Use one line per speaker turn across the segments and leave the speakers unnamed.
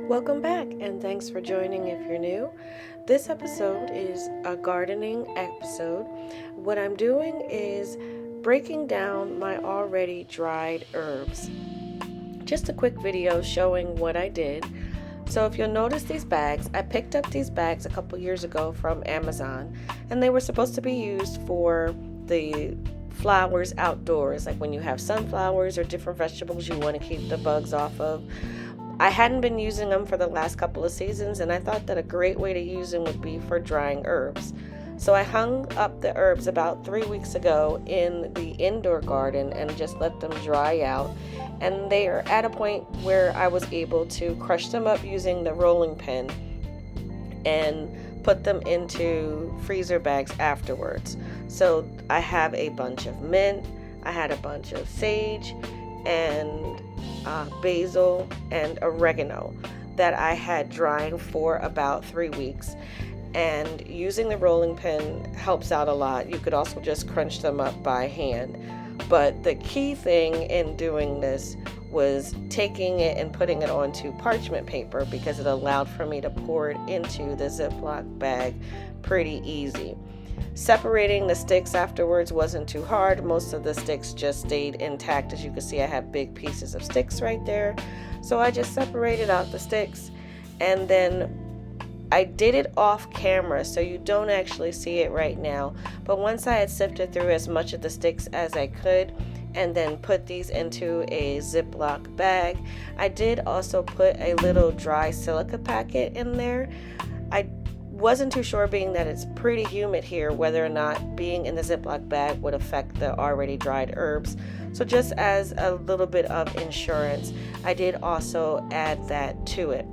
Welcome back, and thanks for joining if you're new. This episode is a gardening episode. What I'm doing is breaking down my already dried herbs. Just a quick video showing what I did. So if you'll notice these bags, I picked up these bags a couple years ago from Amazon, and they were supposed to be used for the flowers outdoors, like when you have sunflowers or different vegetables you want to keep the bugs off of. I hadn't been using them for the last couple of seasons, and I thought that a great way to use them would be for drying herbs. So I hung up the herbs about 3 weeks ago in the indoor garden and just let them dry out. And they are at a point where I was able to crush them up using the rolling pin and put them into freezer bags afterwards. So I have a bunch of mint, I had a bunch of sage, and basil and oregano that I had drying for about 3 weeks. And using the rolling pin helps out a lot. You could also just crunch them up by hand. But the key thing in doing this was taking it and putting it onto parchment paper, because it allowed for me to pour it into the Ziploc bag pretty easy. Separating the sticks afterwards wasn't too hard. Most of the sticks just stayed intact. As you can see, I have big pieces of sticks right there. So I just separated out the sticks, and then I did it off camera, so you don't actually see it right now. But once I had sifted through as much of the sticks as I could, and then put these into a Ziploc bag, I did also put a little dry silica packet in there. I wasn't too sure, being that it's pretty humid here, whether or not being in the Ziploc bag would affect the already dried herbs. So just as a little bit of insurance, I did also add that to it.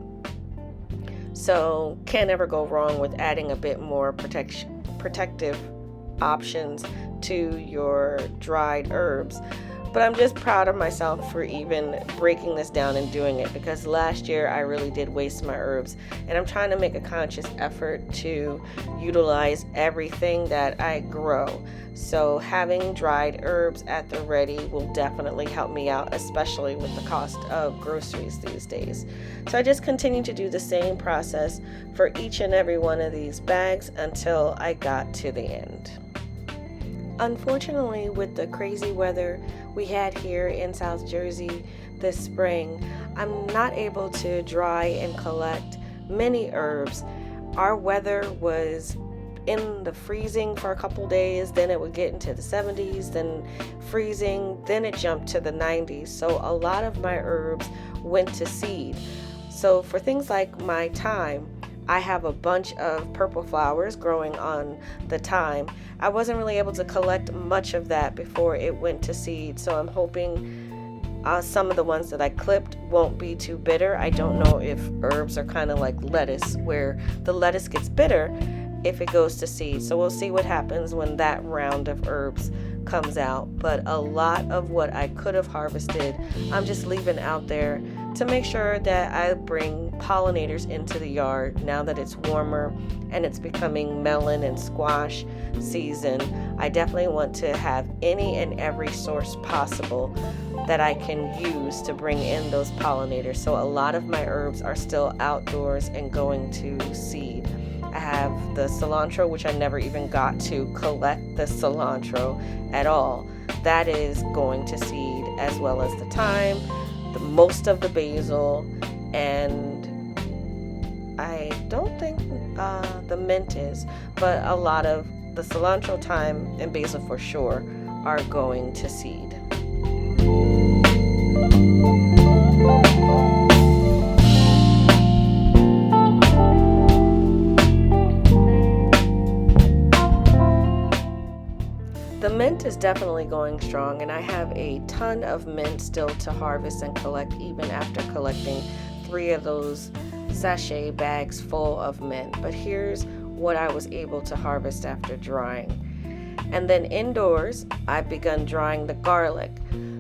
So can't ever go wrong with adding a bit more protective options to your dried herbs. But I'm just proud of myself for even breaking this down and doing it, because last year I really did waste my herbs, and I'm trying to make a conscious effort to utilize everything that I grow. So having dried herbs at the ready will definitely help me out, especially with the cost of groceries these days. So I just continue to do the same process for each and every one of these bags until I got to the end. Unfortunately, with the crazy weather we had here in South Jersey this spring, I'm not able to dry and collect many herbs. Our weather was in the freezing for a couple days, then it would get into the 70s, then freezing, then it jumped to the 90s. So a lot of my herbs went to seed. So for things like my thyme, I have a bunch of purple flowers growing on the thyme. I wasn't really able to collect much of that before it went to seed, so I'm hoping some of the ones that I clipped won't be too bitter. I don't know if herbs are kind of like lettuce, where the lettuce gets bitter if it goes to seed. So we'll see what happens when that round of herbs comes out. But a lot of what I could have harvested, I'm just leaving out there to make sure that I bring pollinators into the yard now that it's warmer and it's becoming melon and squash season. I definitely want to have any and every source possible that I can use to bring in those pollinators. So a lot of my herbs are still outdoors and going to seed. I have the cilantro, which I never even got to collect the cilantro at all. That is going to seed, as well as the thyme, most of the basil, and I don't think the mint is, but a lot of the cilantro, thyme, and basil for sure are going to seed. The mint is definitely going strong, and I have a ton of mint still to harvest and collect, even after collecting 3 of those sachet bags full of mint. But here's what I was able to harvest after drying. And then indoors, I've begun drying the garlic.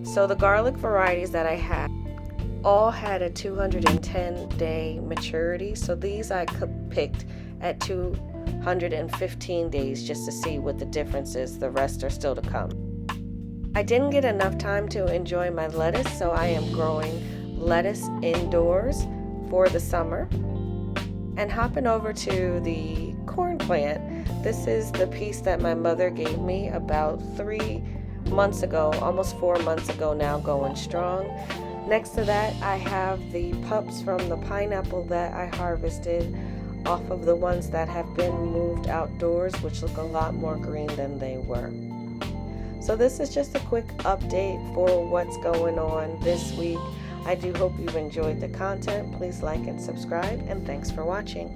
So the garlic varieties that I had all had a 210-day maturity. So these I picked at 215 days just to see what the difference is. The rest are still to come. I didn't get enough time to enjoy my lettuce, so I am growing lettuce indoors for the summer. And hopping over to the corn plant, this is the piece that my mother gave me about 3 months ago, almost 4 months ago now, going strong. Next to that, I have the pups from the pineapple that I harvested off of the ones that have been moved outdoors, which look a lot more green than they were. So this is just a quick update for what's going on this week. I do hope you've enjoyed the content. Please like and subscribe, and thanks for watching.